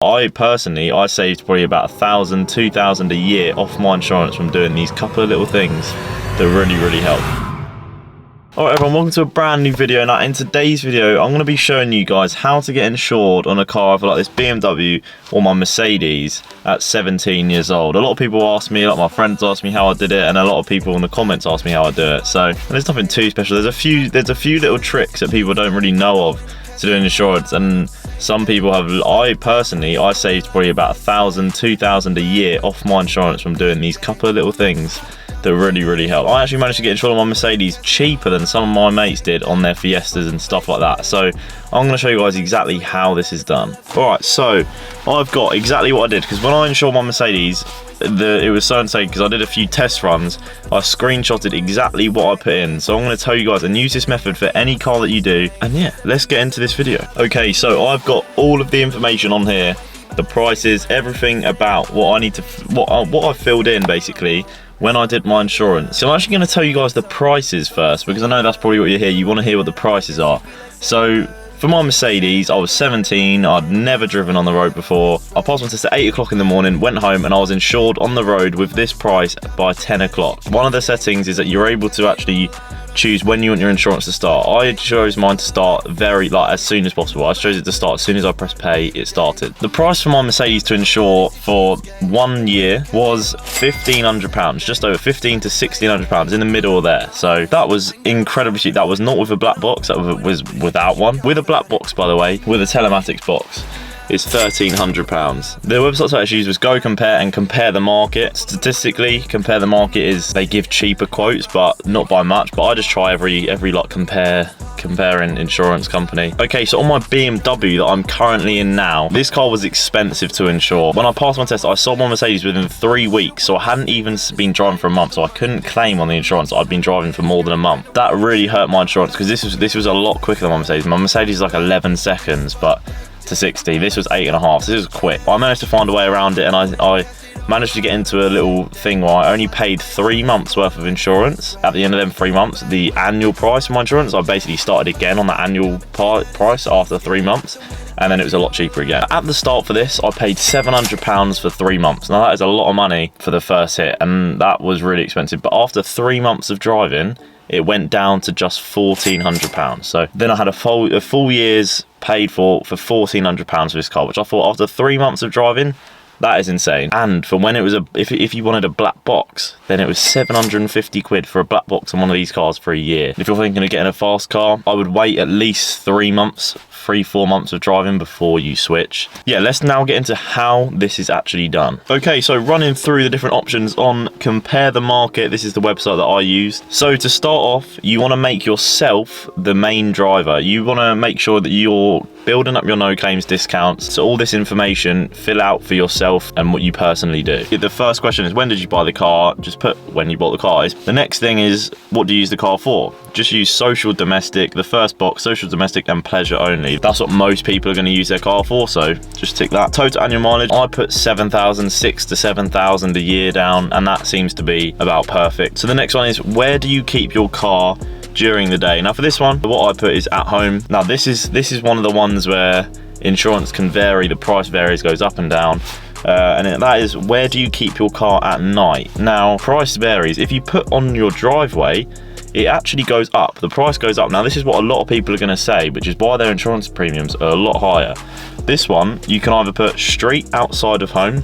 I saved probably about $1,000, $2,000 a year off my insurance from doing these couple of little things that really help. Alright everyone, welcome to a brand new video. Now in today's video I'm going to be showing you guys how to get insured on a car either like this BMW or my Mercedes at 17 years old. A lot of people ask me, a lot of my friends ask me how I did it, and a lot of people in the comments ask me how I do it. So there's nothing too special. There's a few little tricks that people don't really know of to do insurance, and some people have. I saved probably about $1,000, $2,000 a year off my insurance from doing these couple of little things that really help. I actually managed to get insured on my Mercedes cheaper than some of my mates did on their Fiestas and stuff like that. So I'm going to show you guys exactly how this is done. Alright, so I've got exactly what I did, because when I insured my Mercedes, it was so insane because I did a few test runs. I screenshotted exactly what I put in. So I'm going to tell you guys and use this method for any car that you do. And yeah, let's get into this video. Okay, so I've got all of the information on here, the prices, everything about what I need to, what I filled in basically when I did my insurance. So I'm actually going to tell you guys the prices first, because I know that's probably what you hear. You want to hear what the prices are. So for my Mercedes, I was 17, I'd never driven on the road before. I passed my test at 8 o'clock in the morning, went home, and I was insured on the road with this price by 10 o'clock. One of the settings is that you're able to actually choose when you want your insurance to start. I chose mine to start as soon as possible. I chose it to start as soon as I pressed pay, it started. The price for my Mercedes to insure for 1 year was £1,500, just over £1,500 to £1,600, in the middle there. So that was incredibly cheap. That was not with a black box, that was without one. With a black box, by the way, with a telematics box, it's £1,300. The website I actually used was Go Compare and Compare the Market. Statistically, Compare the Market is, they give cheaper quotes, but not by much. But I just try every like comparing insurance company. Okay, so on my BMW that I'm currently in now, this car was expensive to insure. When I passed my test, I sold my Mercedes within 3 weeks, so I hadn't even been driving for a month, so I couldn't claim on the insurance that I'd been driving for more than a month. That really hurt my insurance, because this was a lot quicker than my Mercedes. My Mercedes is like 11 seconds, but to 60. This was 8.5. So this was quick. I managed to find a way around it, and I managed to get into a little thing where I only paid 3 months worth of insurance. At the end of them 3 months, the annual price of my insurance, I basically started again on the annual price after 3 months, and then it was a lot cheaper again. At the start for this, I paid £700 for 3 months. Now that is a lot of money for the first hit, and that was really expensive. But after 3 months of driving, it went down to just £1,400. So then I had a full year's paid for £1,400 for this car, which I thought after 3 months of driving, that is insane. And for when it was if you wanted a black box, then it was 750 quid for a black box on one of these cars for a year. If you're thinking of getting a fast car, I would wait at least 3 months, 3-4 months of driving before you switch. Yeah, let's now get into how this is actually done. Okay, so running through the different options on Compare the Market, this is the website that I used. So to start off, you want to make yourself the main driver. You want to make sure that you're building up your no claims discounts. So all this information, fill out for yourself and what you personally do. The first question is, when did you buy the car? Just put when you bought the car. The next thing is, what do you use the car for? Just use social, domestic, the first box, social, domestic and pleasure only. That's what most people are going to use their car for, so just tick that. Total annual mileage, I put 6 to 7,000 a year down, and that seems to be about perfect. So the next one is, where do you keep your car during the day? Now for this one, what I put is at home. Now this is one of the ones where insurance can vary, the price varies, goes up and down. And that is, where do you keep your car at night? Now price varies. If you put on your driveway, it actually goes up, the price goes up. Now this is what a lot of people are going to say, which is why their insurance premiums are a lot higher. This one, you can either put street, outside of home,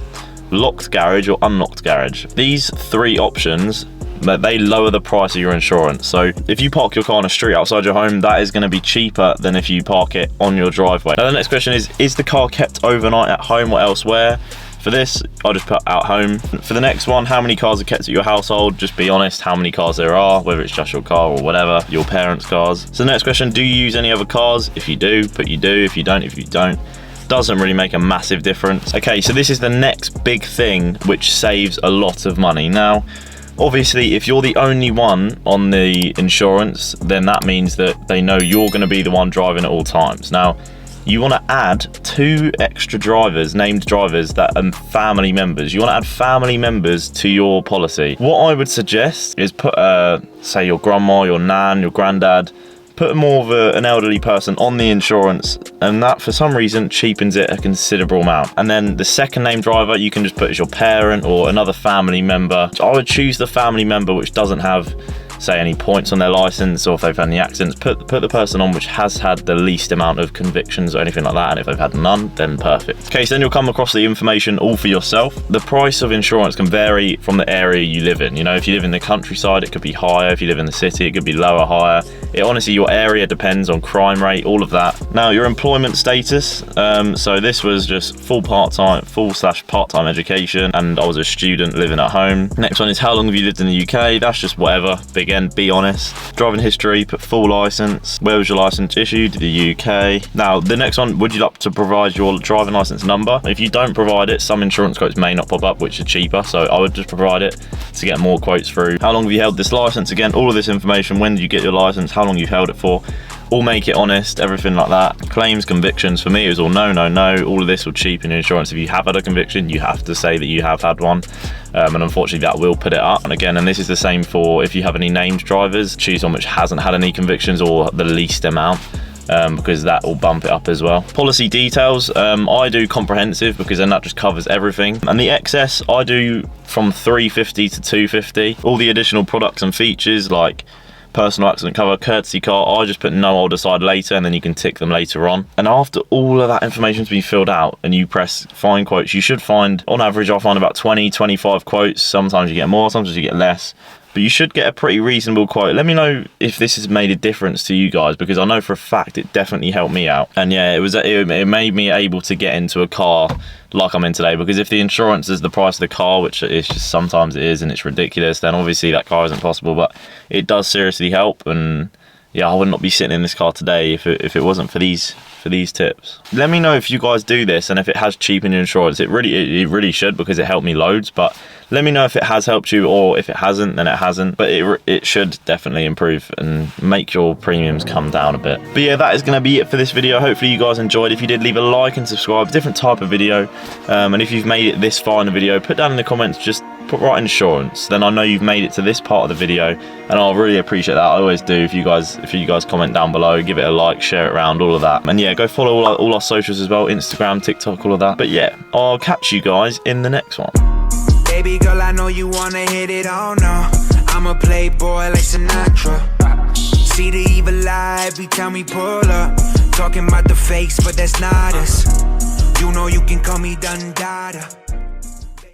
locked garage or unlocked garage. These 3 options, they lower the price of your insurance. So if you park your car on a street outside your home, that is going to be cheaper than if you park it on your driveway. Now the next question is the car kept overnight at home or elsewhere? For this, I'll just put at home. For the next one, how many cars are kept at your household? Just be honest how many cars there are, whether it's just your car or whatever, your parents' cars. So the next question, do you use any other cars? If you do, put you do. If you don't, you don't. Doesn't really make a massive difference. Okay, so this is the next big thing which saves a lot of money. Now, obviously, if you're the only one on the insurance, then that means that they know you're going to be the one driving at all times. Now, you want to add 2 extra drivers, named drivers, that are family members. You want to add family members to your policy. What I would suggest is put, say, your grandma, your nan, your granddad, put more of an elderly person on the insurance, and that for some reason cheapens it a considerable amount. And then the second name driver, you can just put as your parent or another family member. So I would choose the family member which doesn't have, say, any points on their license, or if they've had any accidents, put the person on which has had the least amount of convictions or anything like that, and if they've had none, then perfect. Okay, so then you'll come across the information all for yourself. The price of insurance can vary from the area you live in. You know, if you live in the countryside, it could be higher. If you live in the city, it could be lower, higher. It honestly, your area depends on crime rate, all of that. Now, your employment status. So this was just full/part-time education, and I was a student living at home. Next one is how long have you lived in the UK? That's just whatever. Again, be honest. Driving history, put full license. Where was your license issued? The UK. Now, the next one, would you like to provide your driving license number? If you don't provide it, some insurance quotes may not pop up, which are cheaper, so I would just provide it to get more quotes through. How long have you held this license? Again, all of this information, when did you get your license, how long you've held it for, all make it honest, everything like that. Claims, convictions, for me it was all no, no, no. All of this will cheapen your insurance. If you have had a conviction, you have to say that you have had one. And unfortunately that will put it up. And again, and this is the same for if you have any named drivers, choose one which hasn't had any convictions or the least amount, because that will bump it up as well. Policy details, I do comprehensive because then that just covers everything. And the excess, I do from 350 to 250. All the additional products and features like personal accident cover, courtesy car, I just put no, I'll decide later, and then you can tick them later on. And after all of that information's been filled out and you press find quotes, you should find, on average, I find about 20-25 quotes. Sometimes you get more, sometimes you get less, but you should get a pretty reasonable quote. Let me know if this has made a difference to you guys, because I know for a fact it definitely helped me out. And yeah, it made me able to get into a car like I'm in today, because if the insurance is the price of the car, which it's just sometimes it is and it's ridiculous, then obviously that car isn't possible, but it does seriously help. And yeah, I would not be sitting in this car today if it wasn't for these tips. Let me know if you guys do this and if it has cheapened your insurance. It really should, because it helped me loads, but let me know if it has helped you, or if it hasn't, then it hasn't. But it should definitely improve and make your premiums come down a bit. But yeah, that is going to be it for this video. Hopefully you guys enjoyed. If you did, leave a like and subscribe. Different type of video. And if you've made it this far in the video, put down in the comments, just put right insurance, then I know you've made it to this part of the video, and I'll really appreciate that. I always do. If you guys comment down below, give it a like, share it around, all of that. And yeah, go follow all our socials as well, Instagram, TikTok, all of that. But yeah, I'll catch you guys in the next one. Baby girl, I know you wanna hit it, oh no. I'm a playboy like Sinatra. See the evil eye every time we pull up. Talking about the fakes, but that's not us. You know you can call me Dundada.